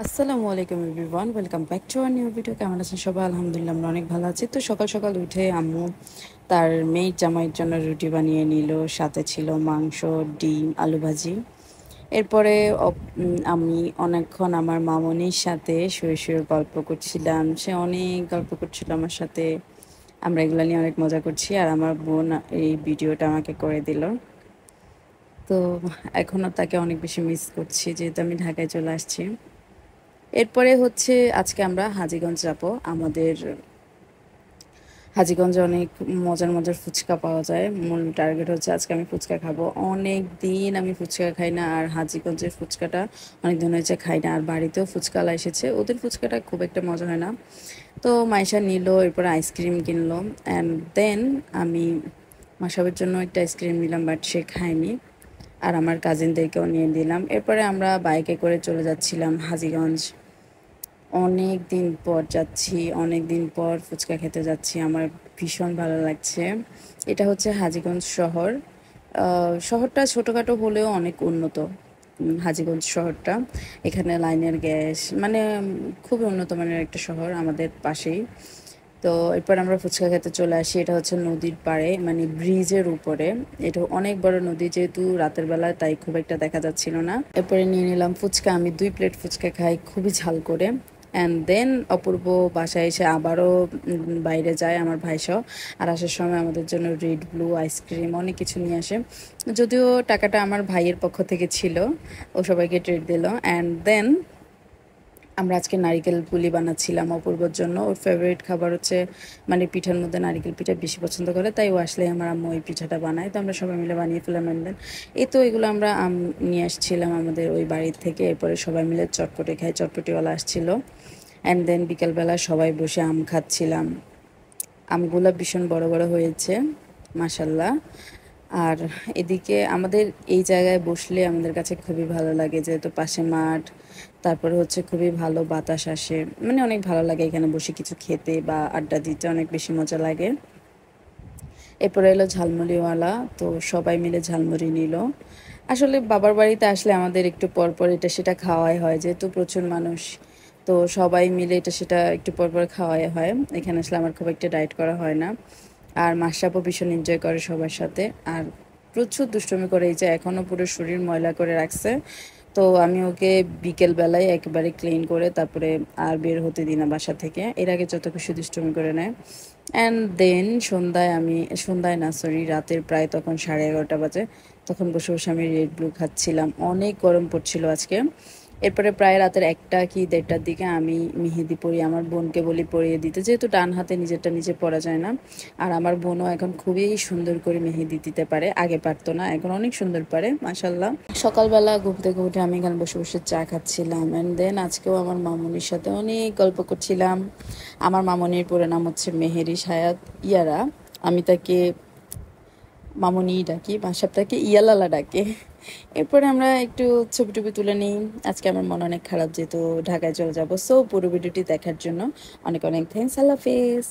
আসসালামু আলাইকুম everyone, welcome back to our new video. কেমন আছেন সবাই? আলহামদুলিল্লাহ আমরা অনেক ভালো আছি। তো সকাল সকাল উঠে আম্মু তার মেয়ের জামাইয়ের জন্য রুটি বানিয়ে নিল, সাথে ছিল মাংস, ডিম, আলু ভাজি। এরপরে আমি অনেকক্ষণ আমার মামনির সাথে শুয়ে শুয়ে গল্প করছিলাম। সে অনেক গল্প করছিল আমার সাথে, আমরা এগুলো নিয়ে অনেক মজা করছি। আর আমার বোন এই ভিডিওটা আমাকে করে দিল। তো এখনও তাকে অনেক বেশি মিস করছি, যেহেতু আমি ঢাকায় চলে আসছি। এরপরে হচ্ছে আজকে আমরা হাজীগঞ্জ যাব। আমাদের হাজীগঞ্জে অনেক মজার মজার ফুচকা পাওয়া যায়। মূল টার্গেট হচ্ছে আজকে আমি ফুচকা খাবো। অনেক দিন আমি ফুচকা খাই না, আর হাজীগঞ্জের ফুচকাটা অনেক দিন হয়েছে খাই না। আর বাড়িতেও ফুচকালা এসেছে, ওদের ফুচকাটা খুব একটা মজা হয় না। তো মাইশা নিল, এরপরে আইসক্রিম কিনলো। অ্যান্ড দেন আমি মাসাবের জন্য একটা আইসক্রিম নিলাম, বাট সে খায়নি। আর আমার কাজিনদেরকেও নিয়ে দিলাম। এরপরে আমরা বাইকে করে চলে যাচ্ছিলাম হাজীগঞ্জ। অনেক দিন পর যাচ্ছি, অনেক দিন পর ফুচকা খেতে যাচ্ছি। আমার ভীষণ ভালো লাগছে। এটা হচ্ছে হাজীগঞ্জ শহর। শহরটা ছোটোখাটো হলেও অনেক উন্নত। হাজীগঞ্জ শহরটা, এখানে লাইনের গ্যাস, মানে খুবই উন্নত মানের একটা শহর আমাদের পাশেই। তো এরপর আমরা ফুচকা খেতে চলে আসি। এটা হচ্ছে নদীর পাড়ে, মানে ব্রিজের উপরে। এটা অনেক বড় নদী, যেহেতু রাতের বেলা তাই খুব একটা দেখা যাচ্ছিল না। এরপরে নিয়ে নিলাম ফুচকা। আমি 2 প্লেট ফুচকা খাই, খুবই ঝাল করে। অ্যান্ড দেন অপূর্ব বাসায় এসে আবারও বাইরে যায় আমার ভাইসহ। আর আসার সময় আমাদের জন্য রেড ব্লু আইসক্রিম অনেক কিছু নিয়ে আসে। যদিও টাকাটা আমার ভাইয়ের পক্ষ থেকে ছিল, ও সবাইকে ট্রিট দিল। অ্যান্ড দেন আমরা আজকে নারিকেল পুলি বানাচ্ছিলাম অপূর্বর জন্য। ওর ফেভারিট খাবার হচ্ছে, মানে পিঠার মধ্যে নারিকেল পিঠা বেশি পছন্দ করে, তাই ও আসলে আমার আম্মু ওই পিঠাটা বানায়। তো আমরা সবাই মিলে বানিয়ে ফেলাম। অ্যান্ড দেন এই তো এগুলো আমরা নিয়ে আসছিলাম আমাদের ওই বাড়ির থেকে। এরপরে সবাই মিলে চটপটি খাই, চটপটিওয়ালা আসছিল। অ্যান্ড দেন বিকেলবেলা সবাই বসে আম খাচ্ছিলাম। আমগুলো ভীষণ বড় বড় হয়েছে, মাশাল্লাহ। আর এদিকে আমাদের এই জায়গায় বসলে আমাদের কাছে খুবই ভালো লাগে, যেহেতু পাশে মাঠ, তারপরে হচ্ছে খুবই ভালো বাতাস আসে, মানে অনেক ভালো লাগে এখানে বসে কিছু খেতে বা আড্ডা দিতে, অনেক বেশি মজা লাগে। এরপরে এলো ঝালমুড়িওয়ালা, তো সবাই মিলে ঝালমুড়ি নিল। আসলে বাবার বাড়িতে আসলে আমাদের একটু পর পর এটা সেটা খাওয়াই হয়, যেহেতু প্রচুর মানুষ। তো সবাই মিলে এটা সেটা একটু পর পর খাওয়াই হয়। এখানে আসলে আমার খুব একটা ডায়েট করা হয় না। আর মাসাপও ভীষণ এনজয় করে সবার সাথে। আর প্রচুর দুষ্টুমি করে, এই যে এখনও পুরো শরীর ময়লা করে রাখছে। তো আমি ওকে বিকেল বেলায় একেবারে ক্লিন করে তারপরে আর বের হতে দিই না বাসা থেকে। এর আগে যত কিছু দুষ্টুমি করে নেয়। অ্যান্ড দেন সন্ধ্যায় আমি, সন্ধ্যায় না সরি, রাতের প্রায় তখন 11:30 বাজে, তখন বসে বসে আমি রেড ব্লু খাচ্ছিলাম। অনেক গরম পড়ছিল আজকে। এরপরে প্রায় রাতের 1টা কি 1:30টার দিকে আমি মেহেদি পরিয়ে আমার বোনকে বলি পরিয়ে দিতে, যেহেতু ডান হাতে নিজেরটা নিজে পরা যায় না। আর আমার বোনও এখন খুবই সুন্দর করে মেহেদি দিতে পারে, আগে পারতো না, এখন অনেক সুন্দর পারে মাশাল্লাহ। সকালবেলা ঘুম থেকে উঠে আমি এখানে বসে বসে চা খাচ্ছিলাম। অ্যান্ড দেন আজকেও আমার মামুনির সাথে অনেক গল্প করছিলাম। আমার মামুনির পুরো নাম হচ্ছে মেহেরি সায়াদ ইয়ারা। আমি তাকে মামুনি ডাকি, বাসার তাকে ইয়ালালা ডাকে। এরপরে আমরা একটু ছবি টবি তুলে নিই। আজকে আমার মন অনেক খারাপ, যেহেতু ঢাকায় চলে যাবো। সো পুরো ভিডিওটি দেখার জন্য অনেক অনেক থ্যাংকস। আল্লাহ হাফেজ।